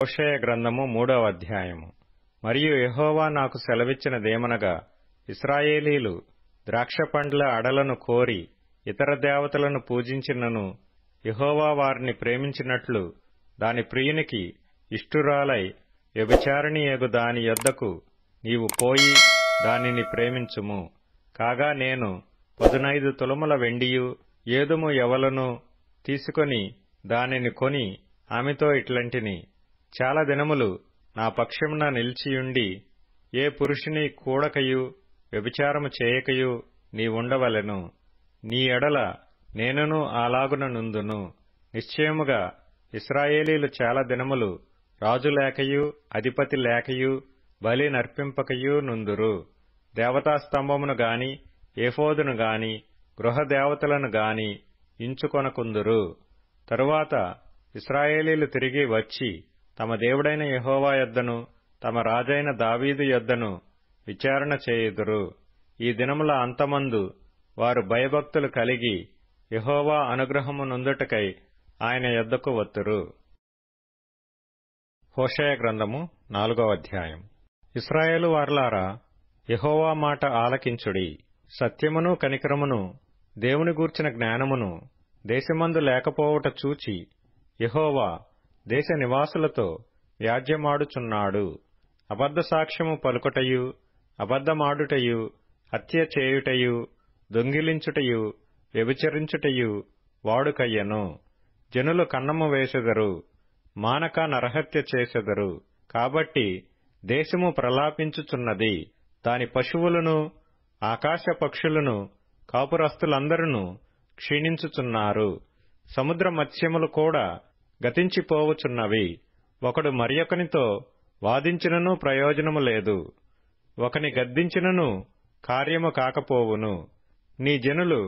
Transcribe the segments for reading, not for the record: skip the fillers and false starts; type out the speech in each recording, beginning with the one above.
హోషేయ గ్రంథము 3వ అధ్యాయము. మరియు యెహోవా నాకు సెలవిచ్చినదేమనగా, ఇశ్రాయేలీలు ద్రాక్షపండ్ల అడలను కోరి ఇతర దేవతలను పూజించినను యెహోవా వారిని ప్రేమించినట్లు దాని ప్రియునికి ఇష్టురాలై వ్యభిచారిణియగు దాని యొద్దకు నీవు పోయి దానిని ప్రేమించుము. కాగా నేను 15 తులముల వెండియు ఏదుము యవలును తీసుకొని దానిని కొని ఆమెతో ఇట్లంటిని, చాలా దినములు నా పక్షమున నిలిచియుండి ఏ పురుషుని కూడకయు వ్యభిచారము చేయకయు నీవుండవలెను. నీ ఎడల నేనును అలాగున నుందును. నిశ్చయముగా ఇశ్రాయేలీలు చాలా దినములు రాజు లేకయు అధిపతి లేకయు బలి నర్పింపకయు నుందురు. దేవతాస్తంభమును గాని ఏఫోదును గాని గృహదేవతలను గాని ఇంచుకొనకుందురు. తరువాత ఇశ్రాయేలీలు తిరిగి వచ్చి తమ దేవుడైన యెహోవా యొద్దను తమ రాజైన దావీదు యొద్దను విచారణ చేయుదురు. ఈ దినముల అంతమందు వారు భయభక్తులు కలిగి యెహోవా అనుగ్రహము నొందుటకై ఆయన యొద్దకు వత్తురు. హోషేయ గ్రంథము 4వ అధ్యాయం. ఇశ్రాయేలు వారలారా, యెహోవా మాట ఆలకించుడి. సత్యమును కనికరమును దేవుని గూర్చిన జ్ఞానమును దేశమందు లేకపోవుట చూచి యెహోవా దేశ నివాసులతో వ్యాజ్యమాడుచున్నాడు. అబద్ధ సాక్ష్యము పలుకుటయు అబద్ధమాడుటయు హత్య చేయుటయు దొంగిలించుటయు వ్యభిచరించుటయు వాడుకయ్యను. జనులు కన్నము వేసెదరు, మానక నరహత్య చేసెదరు. కాబట్టి దేశము ప్రలాపించుచున్నది. దాని పశువులను ఆకాశ పక్షులను కాపురస్తులందరూ క్షీణించుచున్నారు. సముద్ర మత్స్యములు కూడా గతించిపోవుచున్నవి. ఒకడు మరియొకనితో వాదించినను ప్రయోజనము లేదు, ఒకని గద్దించినను కార్యము కాకపోవును. నీ జనులు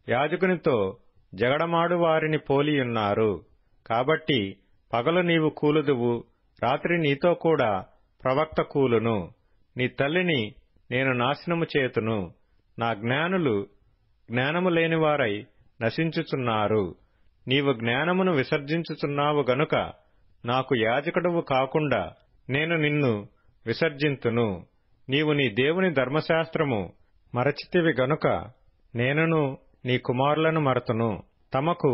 యాజకునితో జగడమాడు వారిని పోలియున్నారు. కాబట్టి పగలు నీవు కూలుదువు, రాత్రి నీతో కూడా ప్రవక్త కూలును. నీ తల్లిని నేను నాశనము చేతును. నా జ్ఞానులు జ్ఞానము లేనివారై నశించుచున్నారు. నీవు జ్ఞానమును విసర్జించుచున్నావు గనుక నాకు యాజకుడవు కాకుండా నేను నిన్ను విసర్జింతును. నీవు నీ దేవుని ధర్మశాస్త్రము మరచితివి గనుక నేనును నీ కుమారులను మరతును. తమకు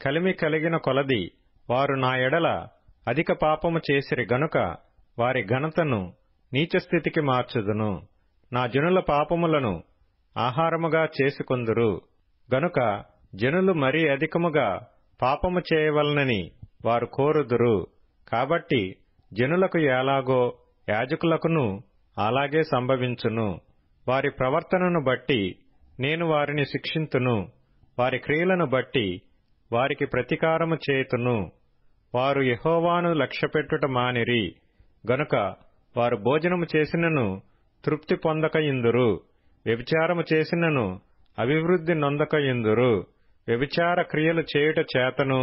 కలిమి కలిగిన కొలది వారు నా ఎడల అధిక పాపము చేసిరి గనుక వారి ఘనతను నీచస్థితికి మార్చుదును. నా జనుల పాపములను ఆహారముగా చేసుకొందురు గనుక జనులు మరీ అధికముగా పాపము చేయవలనని వారు కోరుదురు. కాబట్టి జనులకు ఎలాగో యాజకులకును అలాగే సంభవించును. వారి ప్రవర్తనను బట్టి నేను వారిని శిక్షింతును. వారి క్రియలను బట్టి వారికి ప్రతీకారము చేతును. వారు యెహోవాను లక్ష్యపెట్టుట మానిరి గనుక వారు భోజనము చేసినను తృప్తి పొందకయుందురు. వ్యభిచారము చేసినను అభివృద్ధి నొందకయుందురు. వ్యభిచార క్రియలు చేయుట చేతను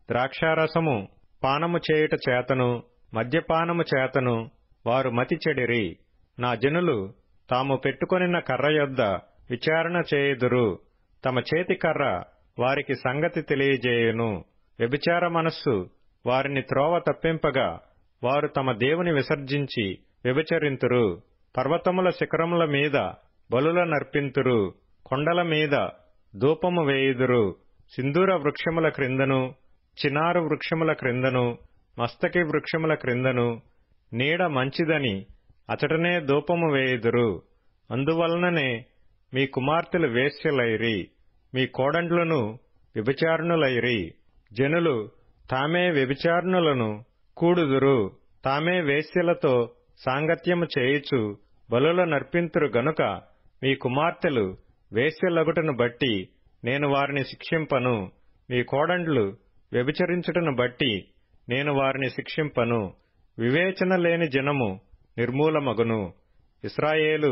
ద్రాక్షారసము పానము చేయుట చేతను మద్యపానము చేతను వారు మతి చెడిరి. నా జనులు తాము పెట్టుకొనిన కర్ర యొద్ద విచారణ చేయుదురు. తమ చేతి కర్ర వారికి సంగతి తెలియజేయును. వ్యభిచార మనస్సు వారిని త్రోవ తప్పింపగా వారు తమ దేవుని విసర్జించి వ్యభిచరింతురు. పర్వతముల శిఖరముల మీద బలుల నర్పింతురు. కొండల మీద ధూపము వేయుదురు. సింధూర వృక్షముల క్రిందను చినారు వృక్షముల క్రిందను మస్తకి వృక్షముల క్రిందను నీడ మంచిదని అచటనే ధూపము వేయుదురు. అందువలననే మీ కుమార్తెలు వేశ్యలైరి, మీ కోడండ్లను వ్యభిచారిణులైరి. జనులు తామే వ్యభిచారిణులను కూడుదురు, తామే వేశ్యలతో సాంగత్యము చేయుచు బలుల నర్పింతురు గనుక మీ కుమార్తెలు వేశ్యలగుటను బట్టి నేను వారిని శిక్షింపను. మీ కోడండ్లు వ్యభిచరించుటను బట్టి నేను వారిని శిక్షింపను. వివేచన లేని జనము నిర్మూలమగును. ఇశ్రాయేలు,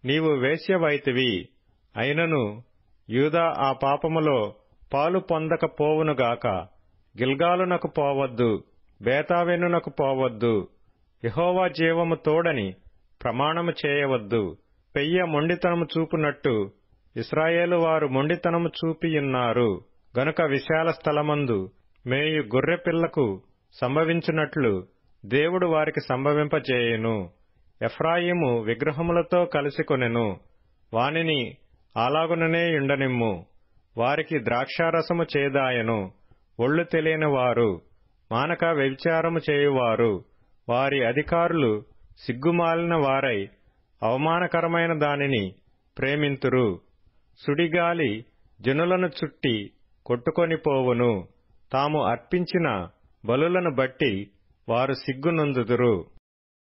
నీవు వేశ్యవైతివి అయినను యూదా ఆ పాపములో పాలు పొందకపోవునుగాక. గిల్గాలునకు పోవద్దు, బేతావెనునకు పోవద్దు. యెహోవా జీవము తోడని ప్రమాణము చేయవద్దు. పెయ్య మొండితనము చూపునట్టు ఇశ్రాయేలు వారు మొండితనము చూపియున్నారు గనుక విశాల స్థలమందు మేయు గొర్రెపిల్లకు సంభవించునట్లు దేవుడు వారికి సంభవింపచేయును. ఎఫ్రాయిము విగ్రహములతో కలిసికొనెను, వానిని అలాగుననే యుండనిమ్ము. వారికి ద్రాక్షారసము చేదాయను. ఒళ్ళు తెలియని వారు, మానక వ్యభిచారము చేయువారు, వారి అధికారులు సిగ్గుమాలిన వారై అవమానకరమైన దానిని ప్రేమింతురు. సుడిగాలి జనులను చుట్టి కొట్టుకొని పోవును. తాము అర్పించిన బలులను బట్టి వారు సిగ్గునొందుదురు.